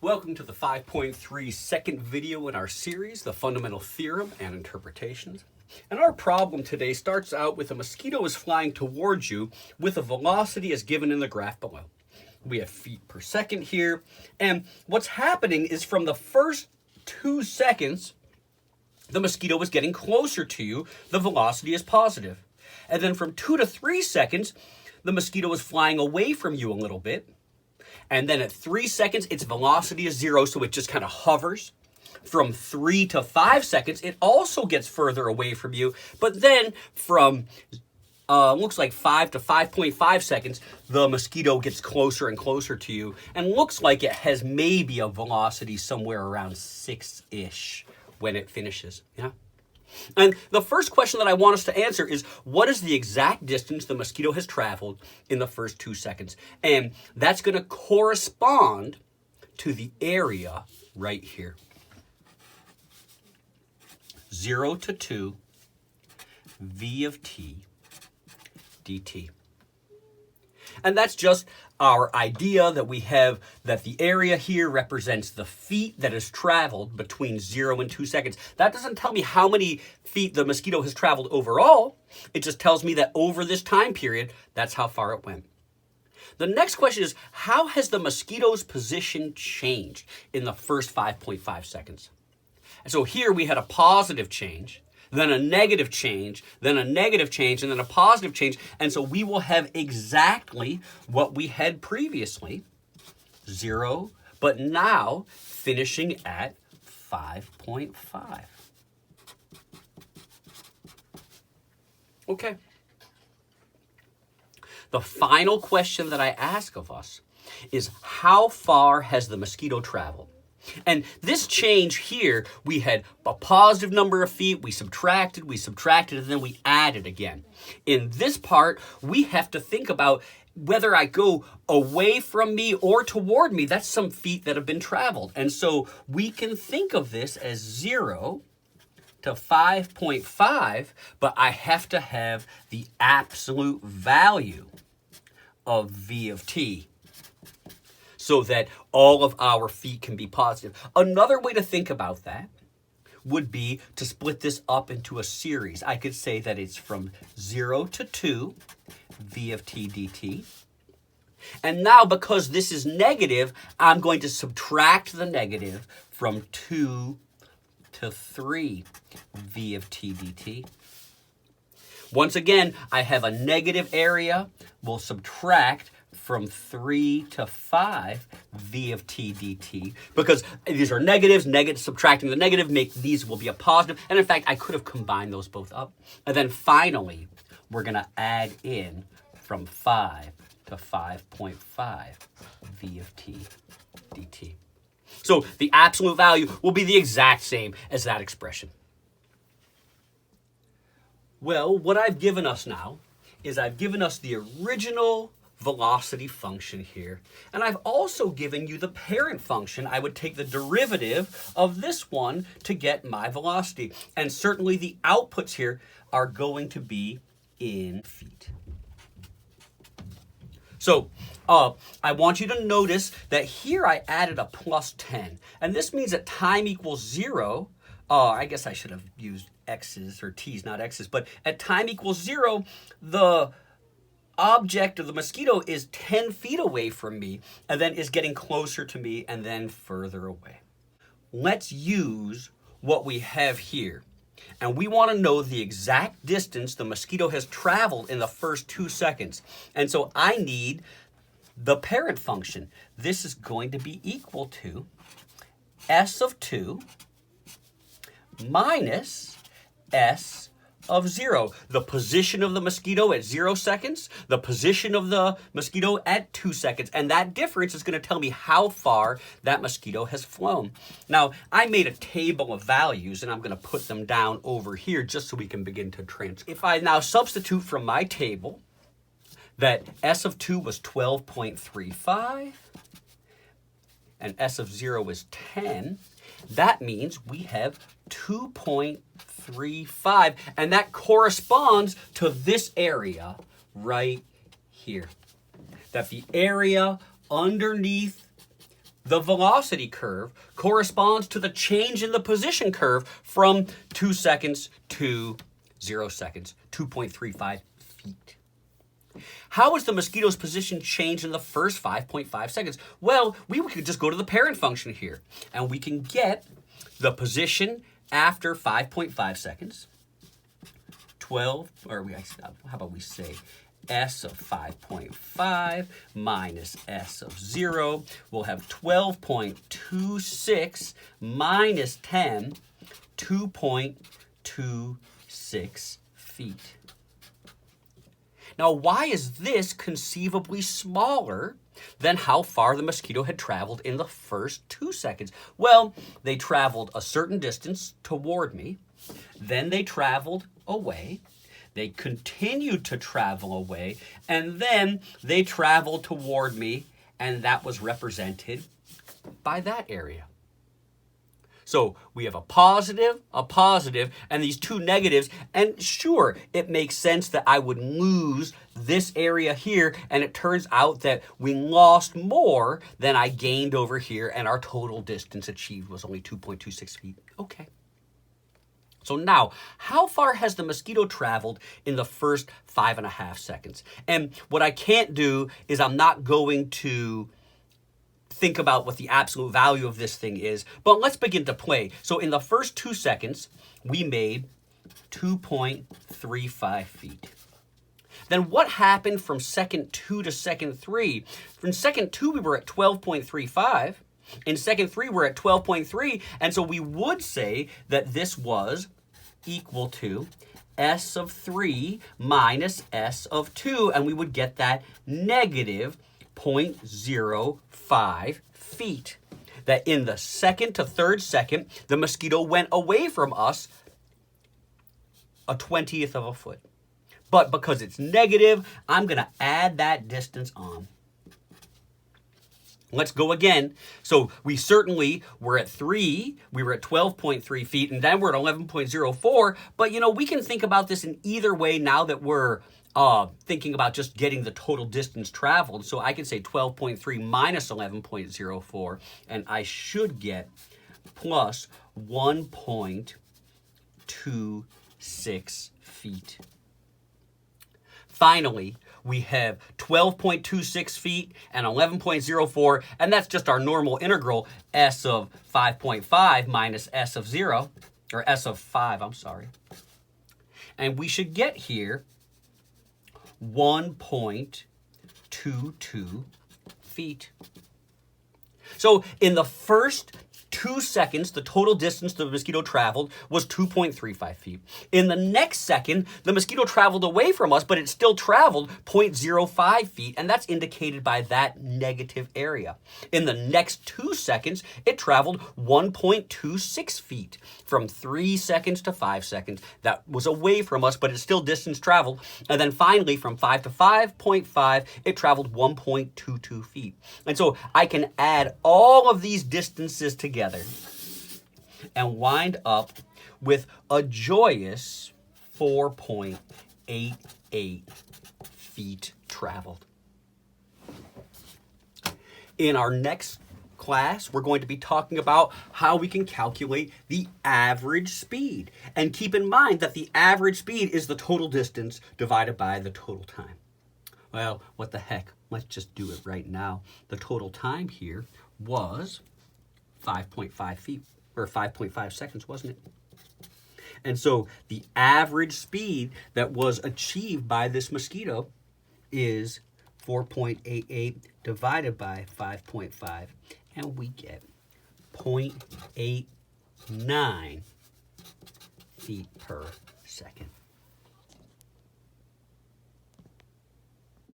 Welcome to the 5.3 second video in our series, the Fundamental Theorem and Interpretations. And our problem today starts out with a mosquito is flying towards you with a velocity as given in the graph below. We have feet per second here, and what's happening is from the first 2 seconds, the mosquito is getting closer to you, the velocity is positive. And then from 2 to 3 seconds, the mosquito is flying away from you a little bit. And then at 3 seconds, its velocity is 0, so it just kind of hovers. From 3 to 5 seconds, it also gets further away from you. But then from, looks like 5 to 5.5 seconds, the mosquito gets closer and closer to you. And looks like it has maybe a velocity somewhere around 6-ish when it finishes. Yeah. And the first question that I want us to answer is, what is the exact distance the mosquito has traveled in the first 2 seconds? And that's going to correspond to the area right here. 0 to 2 v of t dt. And that's just our idea that we have that the area here represents the feet that has traveled between 0 and 2 seconds. That doesn't tell me how many feet the mosquito has traveled overall. It just tells me that over this time period, that's how far it went. The next question is, how has the mosquito's position changed in the first 5.5 seconds? And so here we had a positive change, then a negative change, then a negative change, and then a positive change. And so we will have exactly what we had previously, 0, but now finishing at 5.5. Okay. The final question that I ask of us is, how far has the mosquito traveled? And this change here, we had a positive number of feet, we subtracted, and then we added again. In this part, we have to think about whether I go away from me or toward me. That's some feet that have been traveled. And so we can think of this as 0 to 5.5, but I have to have the absolute value of v of t, so that all of our feet can be positive. Another way to think about that would be to split this up into a series. I could say that it's from 0 to 2, v of t dt. And now, because this is negative, I'm going to subtract the negative from 2 to 3, v of t dt. Once again, I have a negative area. We'll subtract from 3 to 5, v of t dt, because these are negatives, subtracting the negative, these will be a positive, and in fact, I could have combined those both up. And then finally, we're going to add in from 5 to 5.5, v of t dt. So the absolute value will be the exact same as that expression. Well, what I've given us now is I've given us the original velocity function here. And I've also given you the parent function. I would take the derivative of this one to get my velocity. And certainly the outputs here are going to be in feet. So I want you to notice that here I added a plus 10. And this means at time equals 0, I guess I should have used x's or t's, not x's. But at time equals 0, the object of the mosquito is 10 feet away from me and then is getting closer to me and then further away. Let's use what we have here. And we want to know the exact distance the mosquito has traveled in the first 2 seconds. And so I need the parent function. This is going to be equal to s of 2 minus s of 0. The position of the mosquito at 0 seconds, the position of the mosquito at 2 seconds, and that difference is going to tell me how far that mosquito has flown. Now, I made a table of values, and I'm going to put them down over here just so we can begin to transcribe. If I now substitute from my table that s of 2 was 12.35, and s of 0 is 10, that means we have 2.35, and that corresponds to this area right here. That the area underneath the velocity curve corresponds to the change in the position curve from 2 seconds to 0 seconds, 2.35 feet. How is the mosquito's position changed in the first 5.5 seconds? Well, we could just go to the parent function here, and we can get the position after 5.5 seconds, 12, or how about we say S of 5.5 minus S of 0. We'll have 12.26 minus 10, 2.26 feet. Now, why is this conceivably smaller than how far the mosquito had traveled in the first 2 seconds? Well, they traveled a certain distance toward me, then they traveled away, they continued to travel away, and then they traveled toward me, and that was represented by that area. So we have a positive, and these two negatives, and sure, it makes sense that I would lose this area here, and it turns out that we lost more than I gained over here, and our total distance achieved was only 2.26 feet. Okay. So now, how far has the mosquito traveled in the first 5.5 seconds? And what I can't do is I'm not going to think about what the absolute value of this thing is, but let's begin to play. So in the first 2 seconds, we made 2.35 feet. Then what happened from second 2 to second 3? From second 2, we were at 12.35. In second 3, we're at 12.3. And so we would say that this was equal to S of 3 minus S of 2. And we would get that negative 0.05 feet. That in the second to third second, the mosquito went away from us a 1/20th of a foot. But because it's negative, I'm going to add that distance on. Let's go again. So we certainly were at 3, we were at 12.3 feet, and then we're at 11.04. But, we can think about this in either way now that we're thinking about just getting the total distance traveled. So I can say 12.3 minus 11.04, and I should get plus 1.26 feet. Finally, we have 12.26 feet and 11.04, and that's just our normal integral, S of 5.5 minus S of 0, or S of 5, I'm sorry. And we should get here 1.22 feet. So in the first 2 seconds, the total distance the mosquito traveled was 2.35 feet. In the next second, the mosquito traveled away from us, but it still traveled 0.05 feet, and that's indicated by that negative area. In the next 2 seconds, it traveled 1.26 feet. From 3 seconds to 5 seconds, that was away from us, but it's still distance traveled. And then finally, from 5 to 5.5, it traveled 1.22 feet. And so I can add all of these distances together and wind up with a joyous 4.88 feet traveled. In our next class, we're going to be talking about how we can calculate the average speed. And keep in mind that the average speed is the total distance divided by the total time. Well, what the heck? Let's just do it right now. The total time here was 5.5 feet, or 5.5 seconds, wasn't it? And so the average speed that was achieved by this mosquito is 4.88 divided by 5.5, and we get 0.89 feet per second.